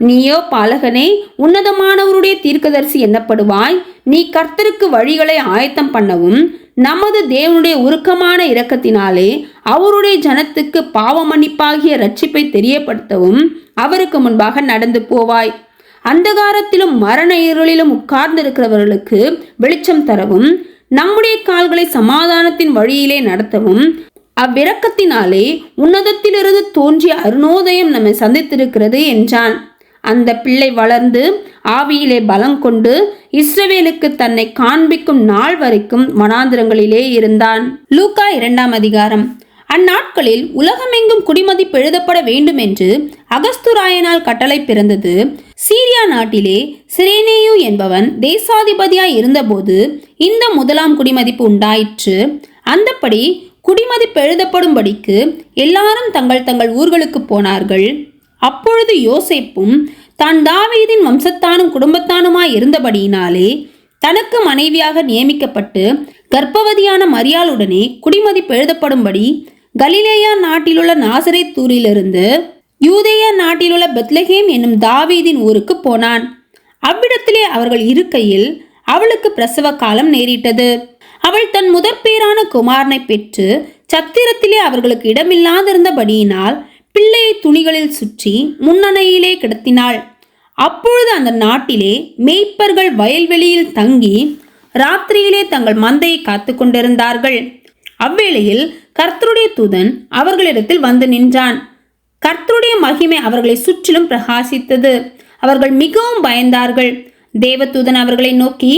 நீயோ பாலகனே, உன்னதமானவருடைய தீர்க்கதரிசி என்னப்படுவாய். நீ கர்த்தருக்கு வழிகளை ஆயத்தம் பண்ணவும், நமது தேவனுடைய உருக்கமான இரக்கத்தினாலே அவருடைய ஜனத்துக்கு பாவ மன்னிப்பாகிய ரட்சிப்பை தெரியப்படுத்தவும் அவருக்கு முன்பாக நடந்து போவாய். அந்தகாரத்திலும் மரண இருளிலும் உட்கார்ந்திருக்கிறவர்களுக்கு வெளிச்சம் தரவும், நம்முடைய கால்களை சமாதானத்தின் வழியிலே நடத்தவும், அவ்விரக்கத்தினாலே உன்னதத்திலிருந்து தோன்றிய அருணோதயம் நம்மை சந்தித்திருக்கிறது என்றான். அந்த பிள்ளை வளர்ந்து ஆவியிலே பலம் கொண்டு இஸ்ரவேலுக்கு தன்னை காண்பிக்கும் நாள் வரைக்கும் வனாந்திரங்களிலே இருந்தான். லூக்கா 2ஆம் அதிகாரம். அந்நாட்களில் உலகமெங்கும் குடிமதிப்பு எழுதப்பட வேண்டும் என்று அகஸ்துராயனால் கட்டளை பிறந்தது. சீரியா நாட்டிலே சிரேனேயு என்பவன் தேசாதிபதியாய் இருந்தபோது இந்த முதலாம் குடிமதிப்பு உண்டாயிற்று. அந்தப்படி குடிமதிப்பு எழுதப்படும்படிக்கு எல்லாரும் தங்கள் தங்கள் ஊர்களுக்கு போனார்கள். அப்பொழுது யோசேப்பும் தான் தாவீதின் வம்சத்தானும் குடும்பத்தானுமாய் இருந்தபடியினாலே தனக்கு மனைவியாக நியமிக்கப்பட்டு கர்ப்பவதியான மரியாளுடனே குடிமதிப்பு எழுதப்படும்படி கலிலேயா நாட்டிலுள்ள நாசரேத்தூரிலிருந்து யூதேயா நாட்டிலுள்ள பெத்லகேம் என்னும் தாவீதின் ஊருக்கு போனான். அவ்விடத்திலே அவர்கள் இருக்கையில் அவளுக்கு பிரசவ காலம் நேரிட்டது. அவள் தன் முதற்பேரான குமாரனை பெற்று சத்திரத்திலே அவர்களுக்கு இடமில்லாதிருந்தபடியினால் பிள்ளையை துணிகளில் சுற்றி முன்னணையிலே கிடத்தினாள். அப்பொழுது அந்த நாட்டிலே மேய்ப்பர்கள் வயல்வெளியில் தங்கி ராத்திரியிலே தங்கள் மந்தையை காத்து கொண்டிருந்தார்கள். அவ்வேளையில் கர்த்தருடைய தூதன் அவர்களிடத்தில் வந்து நின்றான். கர்த்தருடைய மகிமை அவர்களை சுற்றிலும் பிரகாசித்தது. அவர்கள் மிகவும் பயந்தார்கள். தேவதூதன் அவர்களை நோக்கி,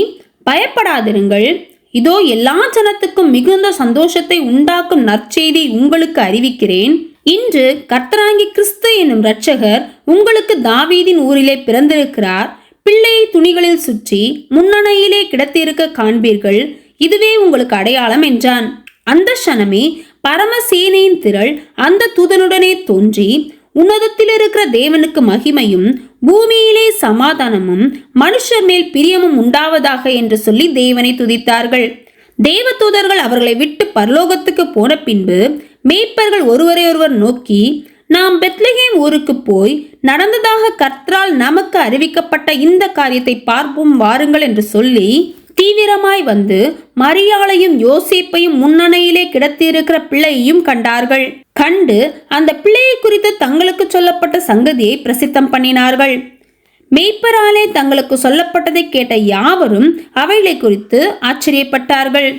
பயப்படாதிருங்கள், இதோ எல்லா ஜனத்துக்கும் மிகுந்த சந்தோஷத்தை உண்டாக்கும் நற்செய்தி உங்களுக்கு அறிவிக்கிறேன். இன்று கர்த்தராகி கிறிஸ்து என்னும் இரட்சகர் உங்களுக்கு தாவீதின் ஊரிலே பிறந்திருக்கிறார். பிள்ளையை துணிகளில் சுற்றி முன்னணையிலே கிடத்திருக்க காண்பீர்கள். இதுவே உங்களுக்கு அடையாளம் என்றான். அந்த க்ஷணமே பரமசேனையின் திரள் அந்த தூதனுடனே தோன்றி, உன்னதத்தில் இருக்கிற தேவனுக்கு மகிமையும் பூமியிலே சமாதானமும் மனுஷர் மேல் பிரியமும் உண்டாவதாக என்று சொல்லி தேவனை துதித்தார்கள். தேவதூதர்கள் அவர்களை விட்டு பரலோகத்துக்கு போன பின்பு மேய்ப்பர்கள் ஒருவரை ஒருவர் நோக்கி, நாம் பெத்லகேம் ஊருக்கு போய் நடந்ததாக கர்த்தரால் நமக்கு அறிவிக்கப்பட்ட இந்த காரியத்தை பார்ப்போம் வாருங்கள் என்று சொல்லி தீவிரமாய் வந்து மரியாளையும் யோசேப்பையும் முன்னணையிலே கிடத்தியிருக்கிற பிள்ளையையும் கண்டார்கள். கண்டு அந்த பிள்ளையை குறித்து தங்களுக்கு சொல்லப்பட்ட சங்கதியை பிரசித்தம் பண்ணினார்கள். மேய்ப்பராலே தங்களுக்கு சொல்லப்பட்டதை கேட்ட யாவரும் அவைகளை குறித்து ஆச்சரியப்பட்டார்கள்.